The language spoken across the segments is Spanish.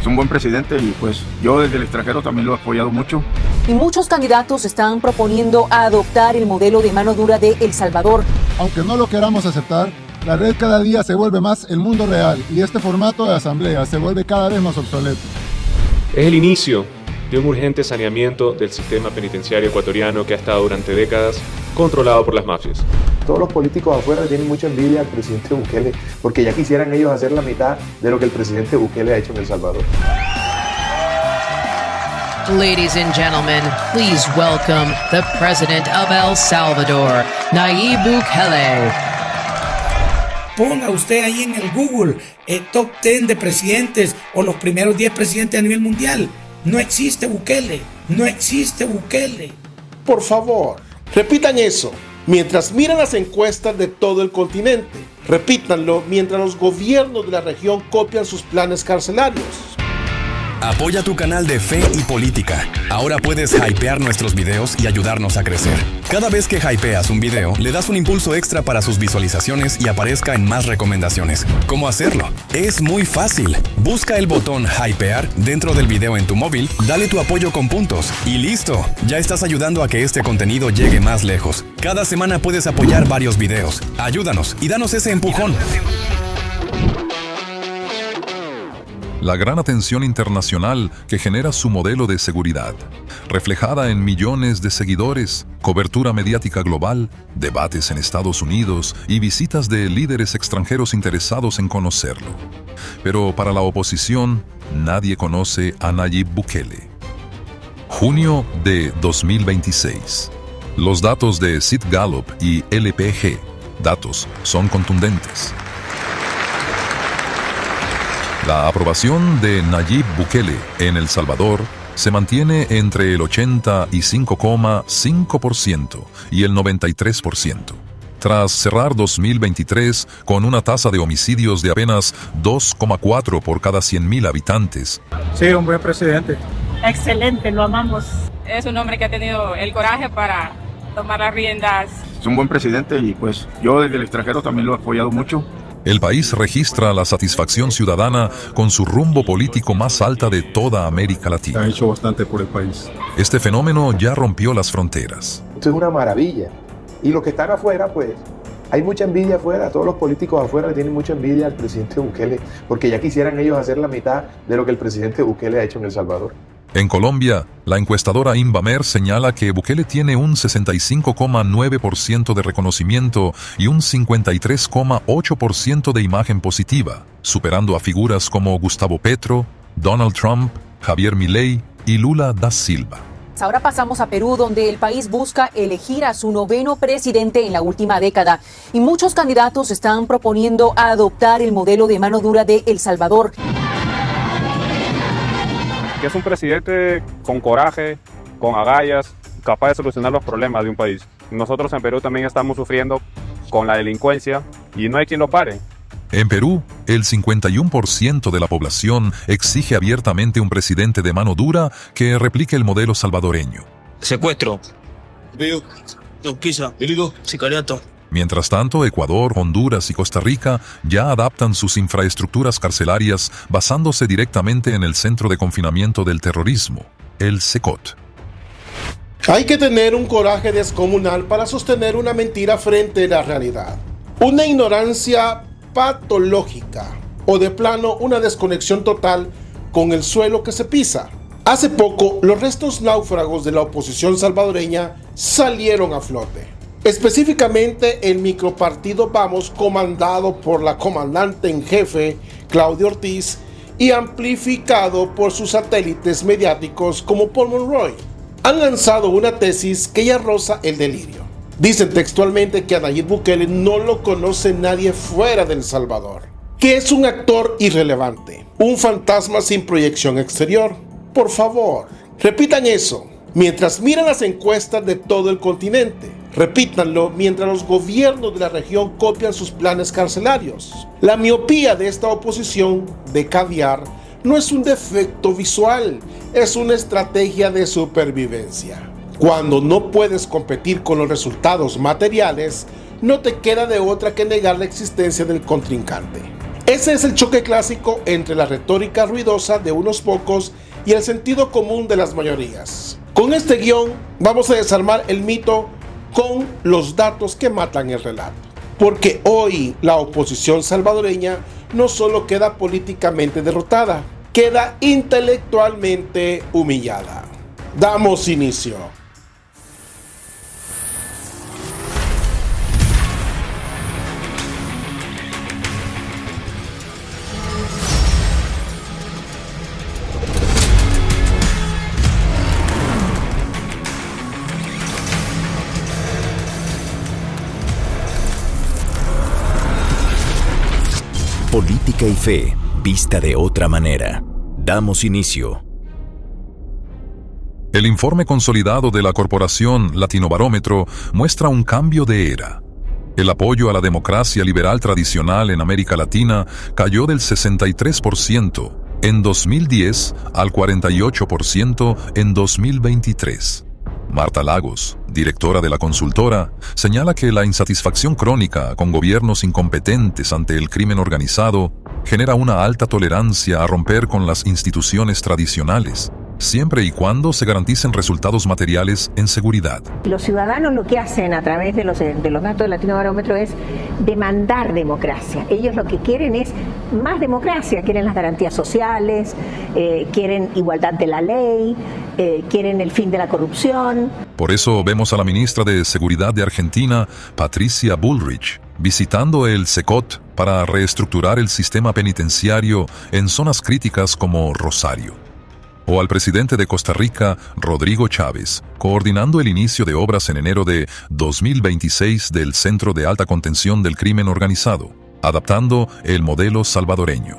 un buen presidente y pues yo desde el extranjero también lo he apoyado mucho. Y muchos candidatos están proponiendo adoptar el modelo de mano dura de El Salvador. Aunque no lo queramos aceptar, la red cada día se vuelve más el mundo real y este formato de asamblea se vuelve cada vez más obsoleto. Es el inicio de un urgente saneamiento del sistema penitenciario ecuatoriano que ha estado durante décadas controlado por las mafias. Todos los políticos afuera tienen mucha envidia al presidente Bukele porque ya quisieran ellos hacer la mitad de lo que el presidente Bukele ha hecho en El Salvador. Ladies and gentlemen, please welcome the President of El Salvador, Nayib Bukele. Ponga usted ahí en el Google top 10 de presidentes o los primeros 10 presidentes a nivel mundial. No existe Bukele, no existe Bukele. Por favor, repitan eso mientras miran las encuestas de todo el continente. Repítanlo mientras los gobiernos de la región copian sus planes carcelarios. Apoya tu canal de Fe y Política. Ahora puedes hypear nuestros videos y ayudarnos a crecer. Cada vez que hypeas un video, le das un impulso extra para sus visualizaciones y aparezca en más recomendaciones. ¿Cómo hacerlo? Es muy fácil. Busca el botón hypear dentro del video en tu móvil, dale tu apoyo con puntos y listo. Ya estás ayudando a que este contenido llegue más lejos. Cada semana puedes apoyar varios videos. Ayúdanos y danos ese empujón. La gran atención internacional que genera su modelo de seguridad, reflejada en millones de seguidores, cobertura mediática global, debates en Estados Unidos y visitas de líderes extranjeros interesados en conocerlo. Pero para la oposición, nadie conoce a Nayib Bukele. Junio de 2026. Los datos de Sid Gallup y LPG, datos, son contundentes. La aprobación de Nayib Bukele en El Salvador se mantiene entre el 85,5% y el 93%, tras cerrar 2023 con una tasa de homicidios de apenas 2,4 por cada 100.000 habitantes. Sí, un buen presidente. Excelente, lo amamos. Es un hombre que ha tenido el coraje para tomar las riendas. Es un buen presidente y pues yo desde el extranjero también lo he apoyado mucho. El país registra la satisfacción ciudadana con su rumbo político más alta de toda América Latina. Ha hecho bastante por el país. Este fenómeno ya rompió las fronteras. Esto es una maravilla. Y los que están afuera, pues, hay mucha envidia afuera. Todos los políticos afuera tienen mucha envidia al presidente Bukele porque ya quisieran ellos hacer la mitad de lo que el presidente Bukele ha hecho en El Salvador. En Colombia, la encuestadora Invamer señala que Bukele tiene un 65,9% de reconocimiento y un 53,8% de imagen positiva, superando a figuras como Gustavo Petro, Donald Trump, Javier Milei y Lula da Silva. Ahora pasamos a Perú, donde el país busca elegir a su 9º presidente en la última década. Y muchos candidatos están proponiendo adoptar el modelo de mano dura de El Salvador. Que es un presidente con coraje, con agallas, capaz de solucionar los problemas de un país. Nosotros en Perú también estamos sufriendo con la delincuencia y no hay quien lo pare. En Perú, el 51% de la población exige abiertamente un presidente de mano dura que replique el modelo salvadoreño. Secuestro. Sicariato. Mientras tanto, Ecuador, Honduras y Costa Rica ya adaptan sus infraestructuras carcelarias basándose directamente en el Centro de Confinamiento del Terrorismo, el CECOT. Hay que tener un coraje descomunal para sostener una mentira frente a la realidad. Una ignorancia patológica o de plano una desconexión total con el suelo que se pisa. Hace poco, los restos náufragos de la oposición salvadoreña salieron a flote. Específicamente el micropartido Vamos, comandado por la comandante en jefe Claudia Ortiz y amplificado por sus satélites mediáticos como Paul Monroy, han lanzado una tesis que ya roza el delirio. Dicen textualmente que a Nayib Bukele no lo conoce nadie fuera de El Salvador, que es un actor irrelevante, un fantasma sin proyección exterior. Por favor, repitan eso mientras miran las encuestas de todo el continente. Repítanlo mientras los gobiernos de la región copian sus planes carcelarios. La miopía de esta oposición de caviar no es un defecto visual, es una estrategia de supervivencia. Cuando no puedes competir con los resultados materiales, no te queda de otra que negar la existencia del contrincante. Ese es el choque clásico entre la retórica ruidosa de unos pocos y el sentido común de las mayorías. Con este guión vamos a desarmar el mito con los datos que matan el relato. Porque hoy la oposición salvadoreña no solo queda políticamente derrotada, queda intelectualmente humillada. Damos inicio. Política y fe, vista de otra manera. Damos inicio. El informe consolidado de la Corporación Latinobarómetro muestra un cambio de era. El apoyo a la democracia liberal tradicional en América Latina cayó del 63% en 2010 al 48% en 2023. Marta Lagos, directora de la consultora, señala que la insatisfacción crónica con gobiernos incompetentes ante el crimen organizado genera una alta tolerancia a romper con las instituciones tradicionales, siempre y cuando se garanticen resultados materiales en seguridad. Los ciudadanos lo que hacen a través de los datos del Latinobarómetro es demandar democracia. Ellos lo que quieren es más democracia, quieren las garantías sociales, quieren igualdad de la ley, quieren el fin de la corrupción. Por eso vemos a la ministra de Seguridad de Argentina, Patricia Bullrich, visitando el CECOT para reestructurar el sistema penitenciario en zonas críticas como Rosario. O al presidente de Costa Rica, Rodrigo Chávez, coordinando el inicio de obras en enero de 2026 del Centro de Alta Contención del Crimen Organizado, adaptando el modelo salvadoreño.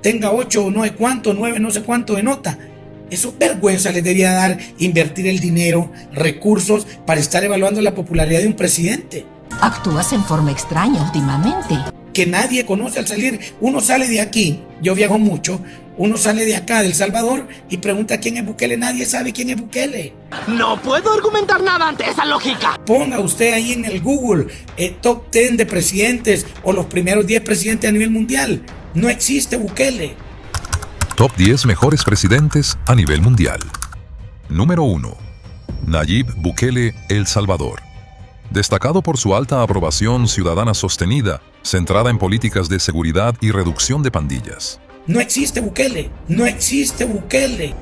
Tenga 8 o no sé cuánto, 9 no sé cuánto de nota. Eso vergüenza les debería dar invertir el dinero, recursos para estar evaluando la popularidad de un presidente. Actúas en forma extraña últimamente. Que nadie conoce al salir. Uno sale de aquí, yo viajo mucho, uno sale de acá, de El Salvador, y pregunta quién es Bukele. Nadie sabe quién es Bukele. No puedo argumentar nada ante esa lógica. Ponga usted ahí en el Google top 10 de presidentes o los primeros 10 presidentes a nivel mundial. No existe Bukele. Top 10 mejores presidentes a nivel mundial. Número 1. Nayib Bukele, El Salvador. Destacado por su alta aprobación ciudadana sostenida, centrada en políticas de seguridad y reducción de pandillas. No existe Bukele. No existe Bukele.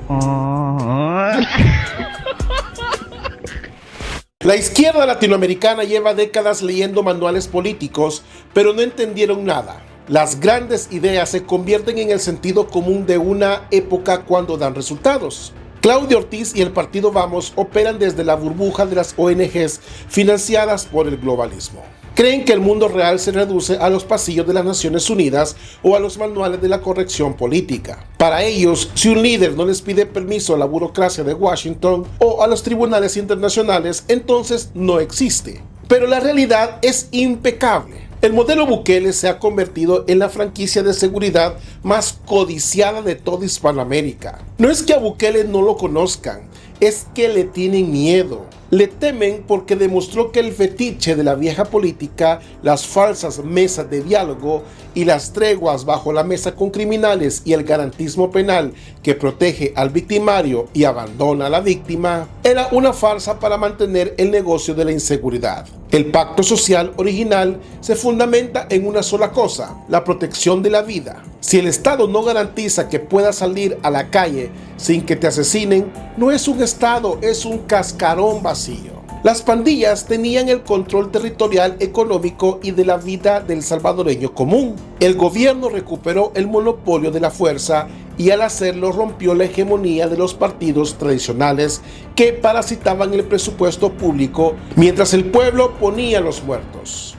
La izquierda latinoamericana lleva décadas leyendo manuales políticos, pero no entendieron nada. Las grandes ideas se convierten en el sentido común de una época cuando dan resultados. Claudio Ortiz y el partido Vamos operan desde la burbuja de las ONGs financiadas por el globalismo. Creen que el mundo real se reduce a los pasillos de las Naciones Unidas o a los manuales de la corrección política. Para ellos, si un líder no les pide permiso a la burocracia de Washington o a los tribunales internacionales, entonces no existe. Pero la realidad es impecable. El modelo Bukele se ha convertido en la franquicia de seguridad más codiciada de toda Hispanoamérica. No es que a Bukele no lo conozcan, es que le tienen miedo. Le temen porque demostró que el fetiche de la vieja política, las falsas mesas de diálogo y las treguas bajo la mesa con criminales y el garantismo penal que protege al victimario y abandona a la víctima, era una farsa para mantener el negocio de la inseguridad. El pacto social original se fundamenta en una sola cosa: la protección de la vida. Si el Estado no garantiza que puedas salir a la calle sin que te asesinen, no es un Estado, es un cascarón vacío. Las pandillas tenían el control territorial, económico y de la vida del salvadoreño común. El gobierno recuperó el monopolio de la fuerza y al hacerlo rompió la hegemonía de los partidos tradicionales que parasitaban el presupuesto público mientras el pueblo ponía los muertos.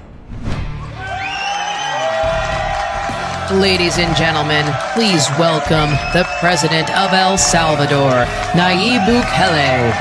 Ladies and gentlemen, please welcome the President of El Salvador, Nayib Bukele.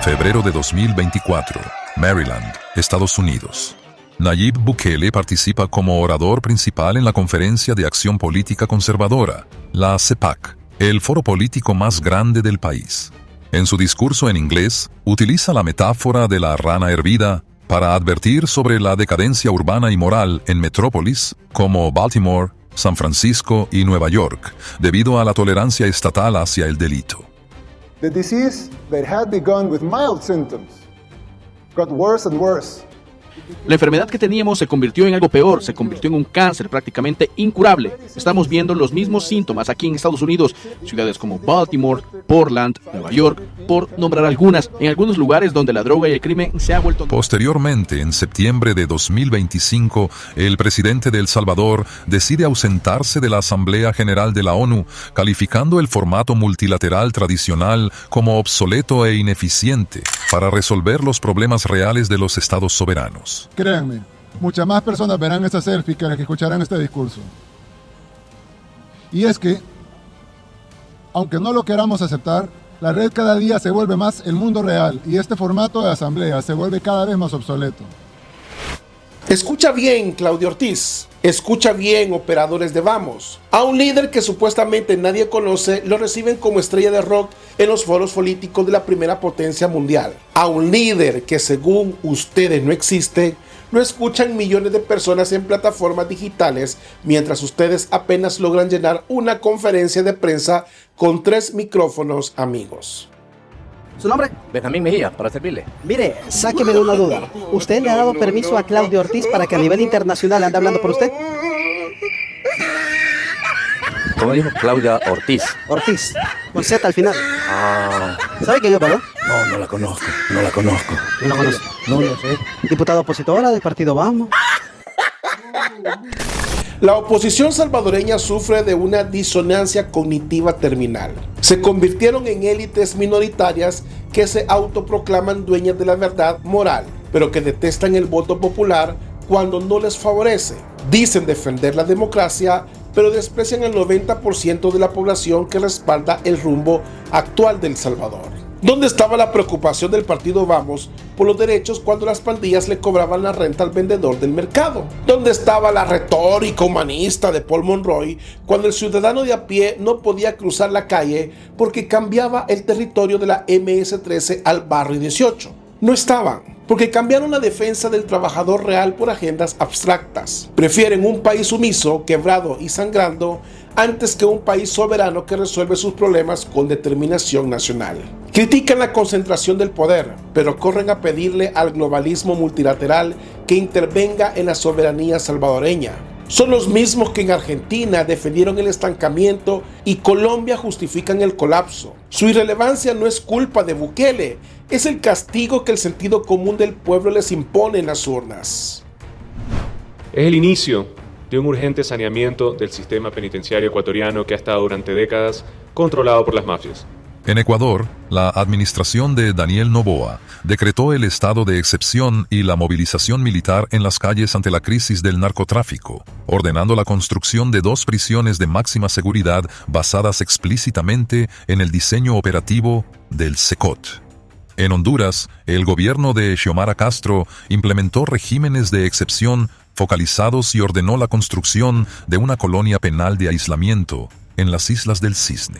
Febrero de 2024, Maryland, Estados Unidos. Nayib Bukele participa como orador principal en la Conferencia de Acción Política Conservadora, la CEPAC, el foro político más grande del país. En su discurso en inglés, utiliza la metáfora de la rana hervida para advertir sobre la decadencia urbana y moral en metrópolis como Baltimore, San Francisco y Nueva York, debido a la tolerancia estatal hacia el delito. The disease that had begun with mild symptoms got worse and worse. La enfermedad que teníamos se convirtió en algo peor, se convirtió en un cáncer prácticamente incurable. Estamos viendo los mismos síntomas aquí en Estados Unidos, ciudades como Baltimore, Portland, Nueva York, por nombrar algunas, en algunos lugares donde la droga y el crimen se ha vuelto... Posteriormente, en septiembre de 2025, el presidente de El Salvador decide ausentarse de la Asamblea General de la ONU, calificando el formato multilateral tradicional como obsoleto e ineficiente para resolver los problemas reales de los estados soberanos. Créanme, muchas más personas verán esta selfie que las que escucharán este discurso. Y es que, aunque no lo queramos aceptar, la red cada día se vuelve más el mundo real y este formato de asamblea se vuelve cada vez más obsoleto. Escucha bien, Claudio Ortiz. Escucha bien, operadores de Vamos. A un líder que supuestamente nadie conoce, lo reciben como estrella de rock en los foros políticos de la primera potencia mundial. A un líder que según ustedes no existe, lo escuchan millones de personas en plataformas digitales, mientras ustedes apenas logran llenar una conferencia de prensa con 3 micrófonos amigos. ¿Su nombre? Benjamín Mejía, para servirle. Mire, sáqueme de una duda. ¿Usted le ha dado permiso a Claudio Ortiz para que a nivel internacional ande hablando por usted? ¿Cómo dijo? Claudia Ortiz. Ortiz, con Z al final. Ah. ¿Sabe quién es, verdad? No, no la conozco. No la conozco. ¿No la conoce? No lo sé. Diputada opositora del partido Vamos. La oposición salvadoreña sufre de una disonancia cognitiva terminal. Se convirtieron en élites minoritarias que se autoproclaman dueñas de la verdad moral, pero que detestan el voto popular cuando no les favorece. Dicen defender la democracia, pero desprecian el 90% de la población que respalda el rumbo actual de El Salvador. ¿Dónde estaba la preocupación del partido Vamos por los derechos cuando las pandillas le cobraban la renta al vendedor del mercado? ¿Dónde estaba la retórica humanista de Paul Monroy cuando el ciudadano de a pie no podía cruzar la calle porque cambiaba el territorio de la MS-13 al barrio 18? No estaban, porque cambiaron la defensa del trabajador real por agendas abstractas. Prefieren un país sumiso, quebrado y sangrando antes que un país soberano que resuelve sus problemas con determinación nacional. Critican la concentración del poder, pero corren a pedirle al globalismo multilateral que intervenga en la soberanía salvadoreña. Son los mismos que en Argentina defendieron el estancamiento y Colombia justifican el colapso. Su irrelevancia no es culpa de Bukele, es el castigo que el sentido común del pueblo les impone en las urnas. Es el inicio de un urgente saneamiento del sistema penitenciario ecuatoriano que ha estado durante décadas controlado por las mafias. En Ecuador, la administración de Daniel Noboa decretó el estado de excepción y la movilización militar en las calles ante la crisis del narcotráfico, ordenando la construcción de 2 prisiones de máxima seguridad basadas explícitamente en el diseño operativo del SECOT. En Honduras, el gobierno de Xiomara Castro implementó regímenes de excepción focalizados y ordenó la construcción de una colonia penal de aislamiento en las Islas del Cisne.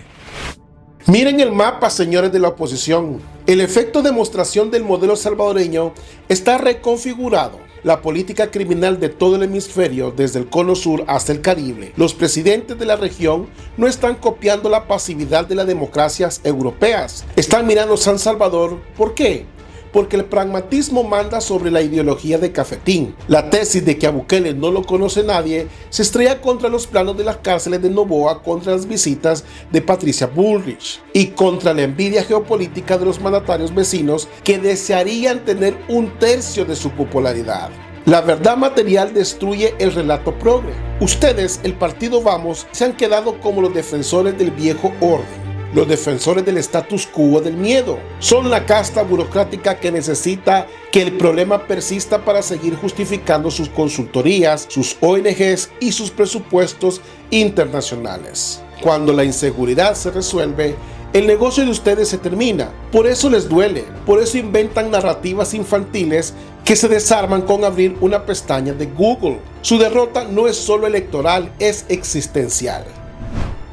Miren el mapa, señores de la oposición. El efecto de demostración del modelo salvadoreño está reconfigurado. La política criminal de todo el hemisferio, desde el cono sur hasta el Caribe, los presidentes de la región no están copiando la pasividad de las democracias europeas. Están mirando San Salvador. ¿Por qué? Porque el pragmatismo manda sobre la ideología de cafetín. La tesis de que a Bukele no lo conoce nadie se estrella contra los planos de las cárceles de Noboa, contra las visitas de Patricia Bullrich y contra la envidia geopolítica de los mandatarios vecinos que desearían tener 1/3 de su popularidad. La verdad material destruye el relato progre. Ustedes, el partido Vamos, se han quedado como los defensores del viejo orden. Los defensores del status quo del miedo. Son la casta burocrática que necesita que el problema persista para seguir justificando sus consultorías, sus ONGs y sus presupuestos internacionales. Cuando la inseguridad se resuelve, el negocio de ustedes se termina. Por eso les duele, por eso inventan narrativas infantiles que se desarman con abrir una pestaña de Google. Su derrota no es solo electoral, es existencial.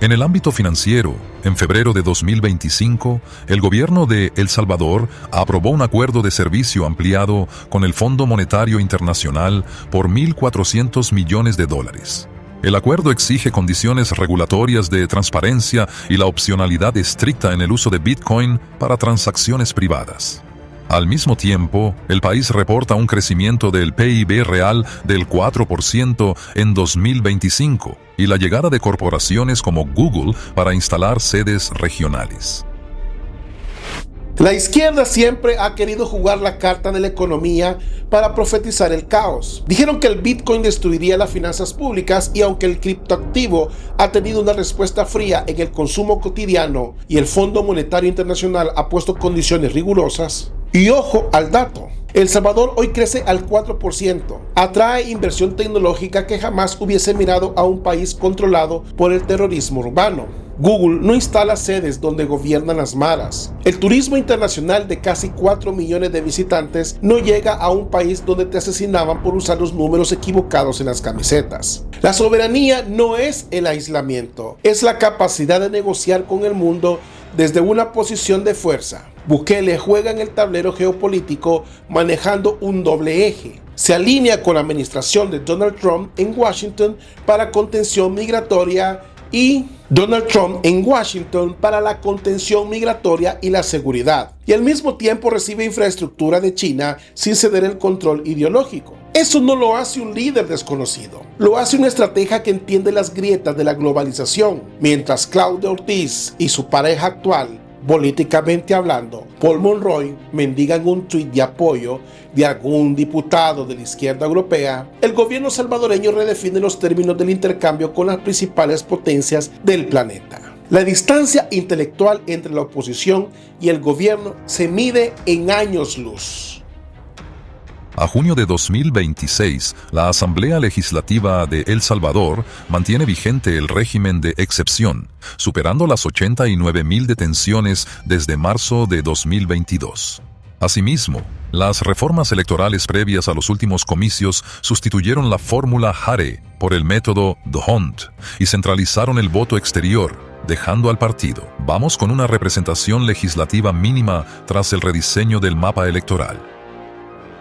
En el ámbito financiero, En febrero de 2025, el gobierno de El Salvador aprobó un acuerdo de servicio ampliado con el Fondo Monetario Internacional por $1.400 millones. El acuerdo exige condiciones regulatorias de transparencia y la opcionalidad estricta en el uso de Bitcoin para transacciones privadas. Al mismo tiempo, el país reporta un crecimiento del PIB real del 4% en 2025 y la llegada de corporaciones como Google para instalar sedes regionales. La izquierda siempre ha querido jugar la carta de la economía para profetizar el caos. Dijeron que el Bitcoin destruiría las finanzas públicas y aunque el criptoactivo ha tenido una respuesta fría en el consumo cotidiano y el Fondo Monetario Internacional ha puesto condiciones rigurosas, y ojo al dato, El Salvador hoy crece al 4%, atrae inversión tecnológica que jamás hubiese mirado a un país controlado por el terrorismo urbano. Google no instala sedes donde gobiernan las maras. El turismo internacional de casi 4 millones de visitantes no llega a un país donde te asesinaban por usar los números equivocados en las camisetas. La soberanía no es el aislamiento, es la capacidad de negociar con el mundo desde una posición de fuerza. Bukele juega en el tablero geopolítico manejando un doble eje. Se alinea con la administración de Donald Trump en Washington para contención migratoria y Donald Trump en Washington para la contención migratoria y la seguridad. Y al mismo tiempo recibe infraestructura de China sin ceder el control ideológico. Eso no lo hace un líder desconocido. Lo hace una estratega que entiende las grietas de la globalización. Mientras Claudia Ortiz y su pareja actual, políticamente hablando, Paul Monroy, mendigan un tuit de apoyo de algún diputado de la izquierda europea, el gobierno salvadoreño redefine los términos del intercambio con las principales potencias del planeta. La distancia intelectual entre la oposición y el gobierno se mide en años luz. A junio de 2026, la Asamblea Legislativa de El Salvador mantiene vigente el régimen de excepción, superando las 89.000 detenciones desde marzo de 2022. Asimismo, las reformas electorales previas a los últimos comicios sustituyeron la fórmula Jare por el método D'Hondt y centralizaron el voto exterior, dejando al partido. Vamos con una representación legislativa mínima tras el rediseño del mapa electoral.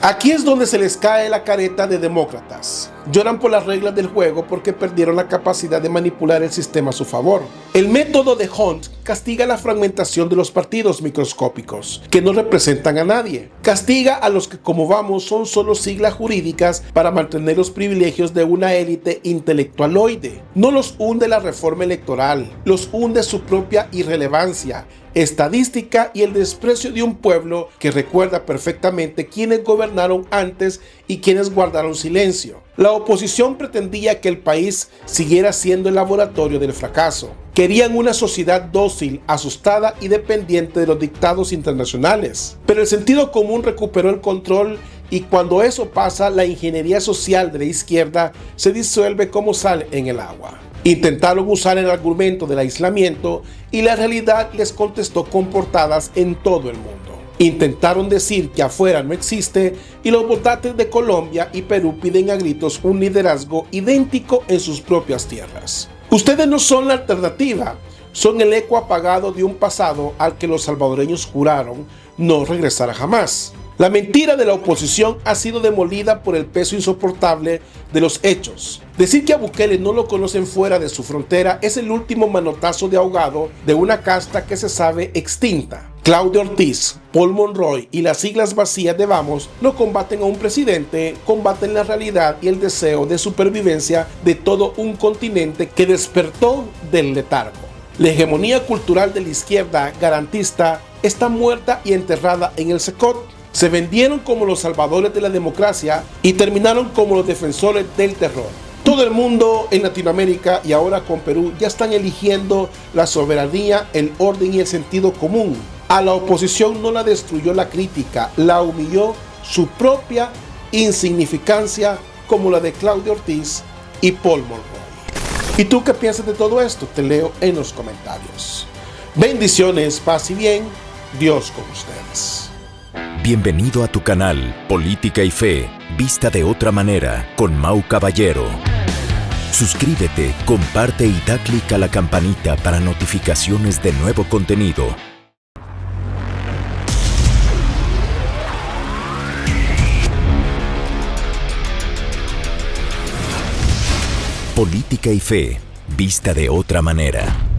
Aquí es donde se les cae la careta de demócratas. Lloran por las reglas del juego porque perdieron la capacidad de manipular el sistema a su favor. El método de Hunt castiga la fragmentación de los partidos microscópicos, que no representan a nadie. Castiga a los que, como vamos, son solo siglas jurídicas para mantener los privilegios de una élite intelectualoide. No los hunde la reforma electoral, los hunde su propia irrelevancia estadística y el desprecio de un pueblo que recuerda perfectamente quiénes gobernaron antes y quienes guardaron silencio. La oposición pretendía que el país siguiera siendo el laboratorio del fracaso. Querían una sociedad dócil, asustada y dependiente de los dictados internacionales. Pero el sentido común recuperó el control y cuando eso pasa, la ingeniería social de la izquierda se disuelve como sal en el agua. Intentaron usar el argumento del aislamiento y la realidad les contestó con portadas en todo el mundo. Intentaron decir que afuera no existe y los votantes de Colombia y Perú piden a gritos un liderazgo idéntico en sus propias tierras. Ustedes no son la alternativa, son el eco apagado de un pasado al que los salvadoreños juraron no regresará jamás. La mentira de la oposición ha sido demolida por el peso insoportable de los hechos. Decir que a Bukele no lo conocen fuera de su frontera es el último manotazo de ahogado de una casta que se sabe extinta. Claudia Ortiz, Paul Monroy y las siglas vacías de Vamos no combaten a un presidente, combaten la realidad y el deseo de supervivencia de todo un continente que despertó del letargo. La hegemonía cultural de la izquierda garantista está muerta y enterrada en el Secot. Se vendieron como los salvadores de la democracia y terminaron como los defensores del terror. Todo el mundo en Latinoamérica y ahora con Perú ya están eligiendo la soberanía, el orden y el sentido común. A la oposición no la destruyó la crítica, la humilló su propia insignificancia como la de Claudia Ortiz y Paul Monroy. ¿Y tú qué piensas de todo esto? Te leo en los comentarios. Bendiciones, paz y bien. Dios con ustedes. Bienvenido a tu canal Política y Fe, vista de otra manera, con Mau Caballero. Suscríbete, comparte y da clic a la campanita para notificaciones de nuevo contenido. Política y fe, vista de otra manera.